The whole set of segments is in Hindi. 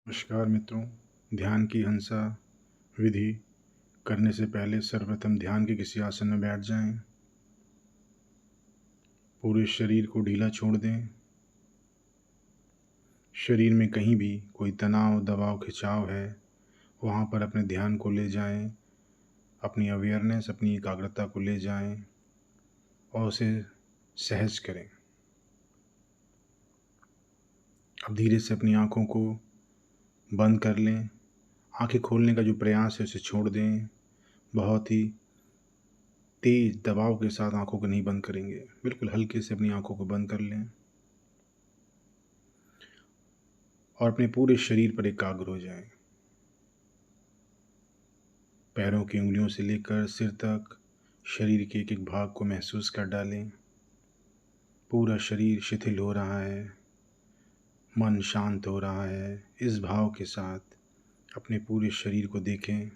नमस्कार मित्रों। ध्यान की हंसा विधि करने से पहले सर्वप्रथम ध्यान के किसी आसन में बैठ जाएं। पूरे शरीर को ढीला छोड़ दें। शरीर में कहीं भी कोई तनाव, दबाव, खिंचाव है, वहाँ पर अपने ध्यान को ले जाएं। अपनी अवेयरनेस, अपनी एकाग्रता को ले जाएं और उसे सहज करें। अब धीरे से अपनी आँखों को बंद कर लें। आँखें खोलने का जो प्रयास है उसे छोड़ दें। बहुत ही तेज दबाव के साथ आंखों को नहीं बंद करेंगे, बिल्कुल हल्के से अपनी आंखों को बंद कर लें और अपने पूरे शरीर पर एकाग्र हो जाएं। पैरों की उंगलियों से लेकर सिर तक शरीर के एक एक भाग को महसूस कर डालें। पूरा शरीर शिथिल हो रहा है, मन शांत हो रहा है। इस भाव के साथ अपने पूरे शरीर को देखें।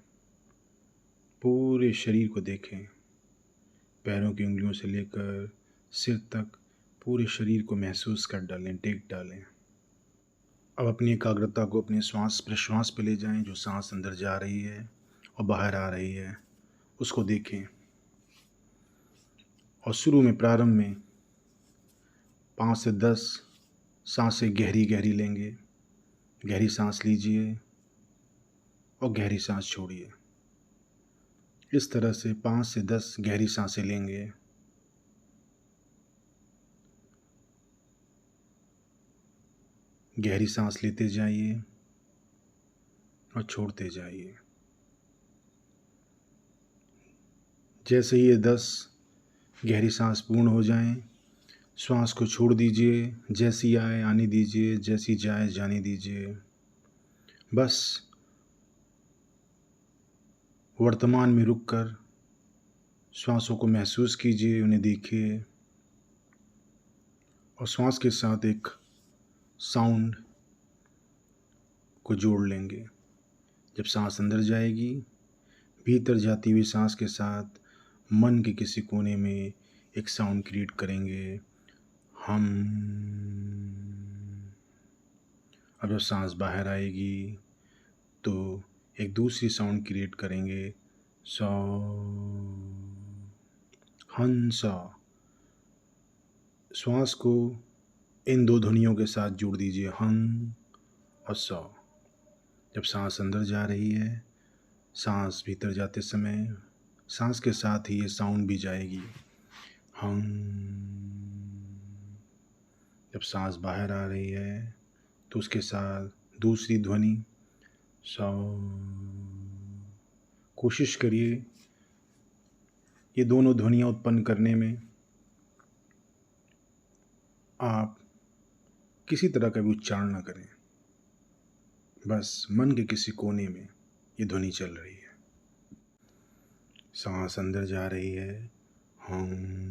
पूरे शरीर को देखें, पैरों की उंगलियों से लेकर सिर तक पूरे शरीर को महसूस कर डालें, टेक डालें। अब अपनी एकाग्रता को अपने श्वास प्रश्वास पे ले जाएं। जो सांस अंदर जा रही है और बाहर आ रही है उसको देखें। और शुरू में, प्रारंभ में 5 से 10 सांसें गहरी गहरी लेंगे। गहरी सांस लीजिए और गहरी सांस छोड़िए। इस तरह से 5 से 10 गहरी सांसें लेंगे। गहरी सांस लेते जाइए और छोड़ते जाइए। जैसे ही ये 10 गहरी सांस पूर्ण हो जाएं, श्वास को छोड़ दीजिए। जैसी आए आने दीजिए, जैसी जाए जाने दीजिए। बस वर्तमान में रुककर श्वासों को महसूस कीजिए, उन्हें देखिए और श्वास के साथ एक साउंड को जोड़ लेंगे। जब सांस अंदर जाएगी, भीतर जाती हुई सांस के साथ मन के किसी कोने में एक साउंड क्रिएट करेंगे, हम। अब जब सांस बाहर आएगी तो एक दूसरी साउंड क्रिएट करेंगे, सौ, हंसा। श्वास को इन दो ध्वनियों के साथ जोड़ दीजिए, हं और सौ। जब सांस अंदर जा रही है, सांस भीतर जाते समय सांस के साथ ही ये साउंड भी जाएगी, हं। जब सांस बाहर आ रही है तो उसके साथ दूसरी ध्वनि, सौ। कोशिश करिए ये दोनों ध्वनियाँ उत्पन्न करने में आप किसी तरह का भी उच्चारण न करें। बस मन के किसी कोने में ये ध्वनि चल रही है। सांस अंदर जा रही है, हम।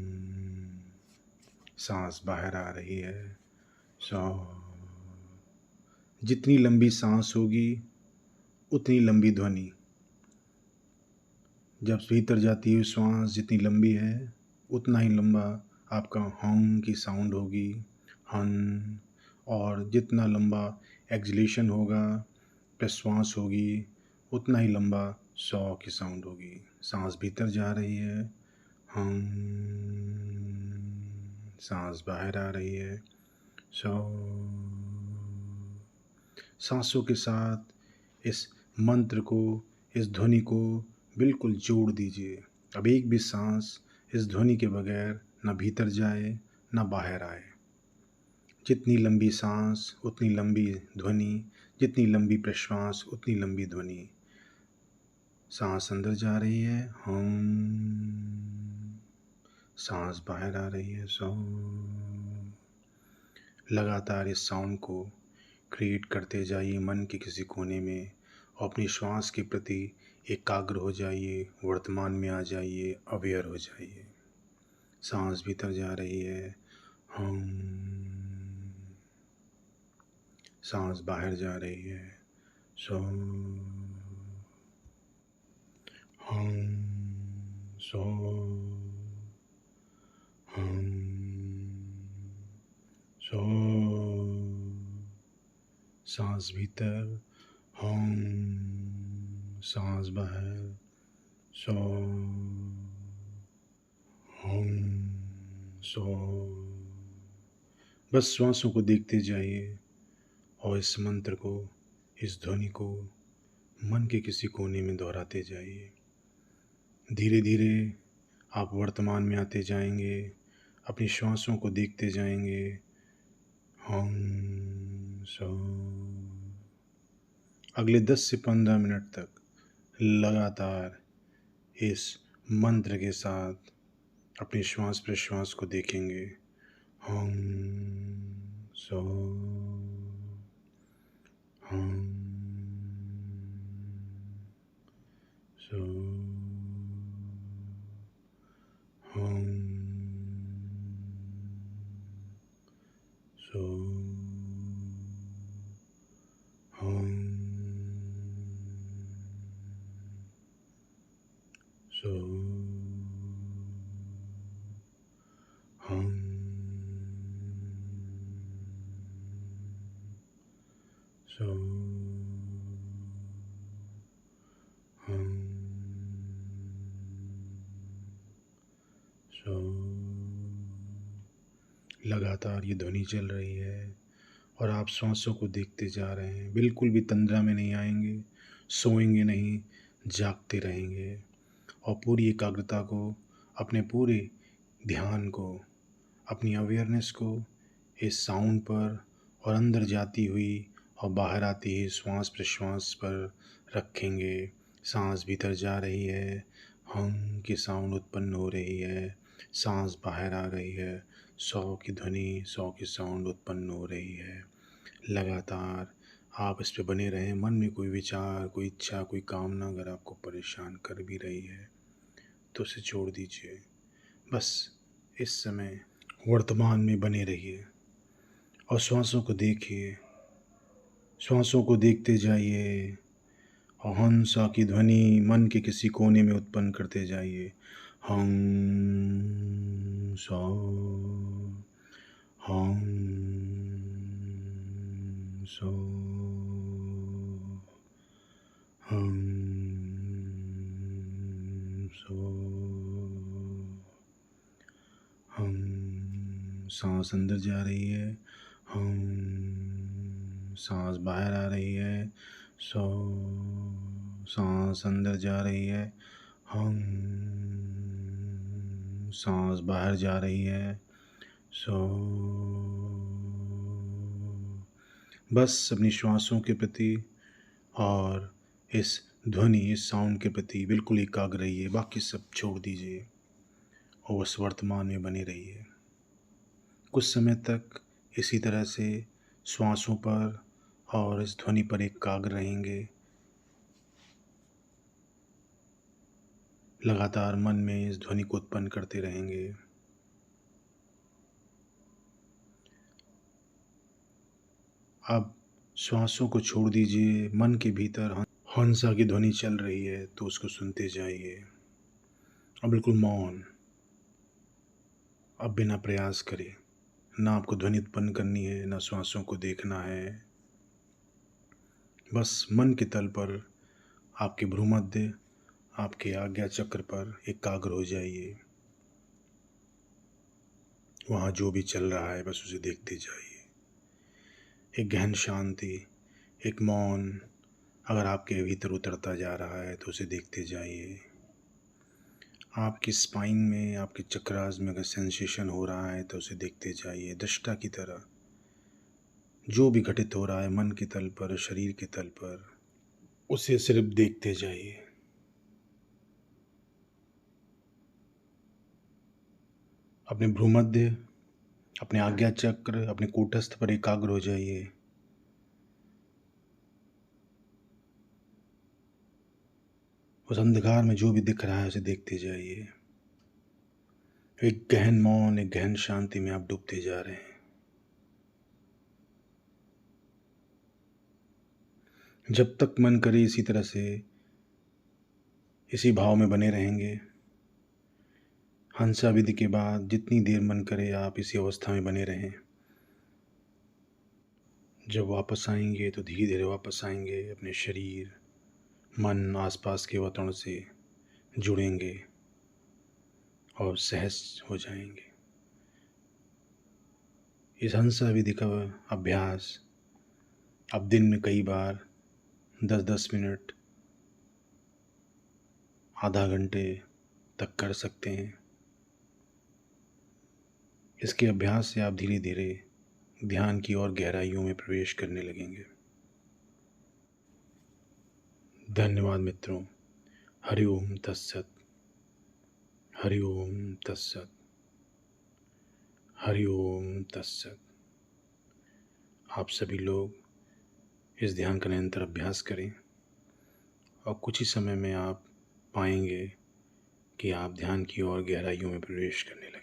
सांस बाहर आ रही है, सौ। जितनी लंबी सांस होगी उतनी लंबी ध्वनि। जब भीतर जाती हुई श्वास जितनी लंबी है उतना ही लंबा आपका हं की साउंड होगी, हन। और जितना लंबा एक्सलेशन होगा, प्रश्वास होगी, उतना ही लंबा सौ की साउंड होगी। सांस भीतर जा रही है, हम। सांस बाहर आ रही है, सौ। सांसों के साथ इस मंत्र को, इस ध्वनि को बिल्कुल जोड़ दीजिए। अब एक भी सांस इस ध्वनि के बगैर न भीतर जाए न बाहर आए। जितनी लंबी सांस उतनी लंबी ध्वनि, जितनी लंबी प्रश्वास उतनी लंबी ध्वनि। सांस अंदर जा रही है, हम। सांस बाहर आ रही है, सौ। लगातार इस साउंड को क्रिएट करते जाइए मन के किसी कोने में और अपनी श्वास के प्रति एकाग्र हो जाइए, वर्तमान में आ जाइए, अवेयर हो जाइए। सांस भीतर जा रही है, हम। सांस बाहर जा रही है, सौ, हम, सौ, हम, सौ। सांस भीतर, हम, सांस बाहर, सो, हम, सो। बस श्वासों को देखते जाइए और इस मंत्र को, इस ध्वनि को मन के किसी कोने में दोहराते जाइए। धीरे धीरे आप वर्तमान में आते जाएंगे, अपनी श्वासों को देखते जाएंगे। हम, सो। अगले 10 से 15 मिनट तक लगातार इस मंत्र के साथ अपने श्वास प्रश्वास को देखेंगे। हम, सो, हम, सो, हम, सो, हम, सो, हम, सो, हम, सो। लगातार ये ध्वनि चल रही है और आप श्वासों को देखते जा रहे हैं। बिल्कुल भी तंद्रा में नहीं आएंगे, सोएंगे नहीं, जागते रहेंगे और पूरी एकाग्रता को, अपने पूरे ध्यान को, अपनी अवेयरनेस को इस साउंड पर और अंदर जाती हुई और बाहर आती हुई श्वास प्रश्वास पर रखेंगे। सांस भीतर जा रही है, हम की साउंड उत्पन्न हो रही है, सांस बाहर आ रही है, 100 की ध्वनि, 100 की साउंड उत्पन्न हो रही है। लगातार आप इस पे बने रहें। मन में कोई विचार, कोई इच्छा, कोई कामना अगर आपको परेशान कर भी रही है तो उसे छोड़ दीजिए। बस इस समय वर्तमान में बने रहिए और श्वासों को देखिए, श्वासों को देखते जाइए और हंसा की ध्वनि मन के किसी कोने में उत्पन्न करते जाइए। हम, सो, हम, सो, हम, सो, हम। सांस अंदर जा रही है, हम, सांस बाहर आ रही है, सो, सांस अंदर जा रही है, हम, सांस बाहर जा रही है, सो। बस अपनी श्वासों के प्रति और इस ध्वनि, इस साउंड के प्रति बिल्कुल एकाग्र रहिए। बाकी सब छोड़ दीजिए और उस वर्तमान में बने रहिए। कुछ समय तक इसी तरह से श्वासों पर और इस ध्वनि पर एकाग्र रहेंगे। लगातार मन में इस ध्वनि को उत्पन्न करते रहेंगे। अब श्वासों को छोड़ दीजिए। मन के भीतर हंसा की ध्वनि चल रही है तो उसको सुनते जाइए और बिल्कुल मौन। अब बिना प्रयास करे, ना आपको ध्वनि उत्पन्न करनी है, ना श्वासों को देखना है। बस मन के तल पर, आपके भ्रूमध्य, आपके आज्ञा चक्र पर एकाग्र हो जाइए। वहाँ जो भी चल रहा है बस उसे देखते जाइए। एक गहन शांति, एक मौन अगर आपके भीतर उतरता जा रहा है तो उसे देखते जाइए। आपकी स्पाइन में, आपके चक्रास में अगर सेंसेशन हो रहा है तो उसे देखते जाइए। दृष्टा की तरह जो भी घटित हो रहा है मन के तल पर, शरीर के तल पर, उसे सिर्फ देखते जाइए। अपने भ्रूमध्य, अपने आज्ञा चक्र, अपने कूटस्थ पर एकाग्र हो जाइए। उस अंधकार में जो भी दिख रहा है उसे देखते जाइए। एक गहन मौन, एक गहन शांति में आप डूबते जा रहे हैं। जब तक मन करे इसी तरह से, इसी भाव में बने रहेंगे। हंसा विधि के बाद जितनी देर मन करे आप इसी अवस्था में बने रहें। जब वापस आएंगे तो धीरे धीरे वापस आएंगे, अपने शरीर मन आसपास के वातावरण से जुड़ेंगे और सहज हो जाएंगे। इस हंसा विधि का अभ्यास आप दिन में कई बार 10-10 मिनट, आधा घंटे तक कर सकते हैं। इसके अभ्यास से आप धीरे धीरे ध्यान की और गहराइयों में प्रवेश करने लगेंगे। धन्यवाद मित्रों। हरि ओम तत्सत। हरि ओम तत्सत। हरि ओम तत्सत। आप सभी लोग इस ध्यान का निरंतर अभ्यास करें और कुछ ही समय में आप पाएंगे कि आप ध्यान की और गहराइयों में प्रवेश करने लगेंगे।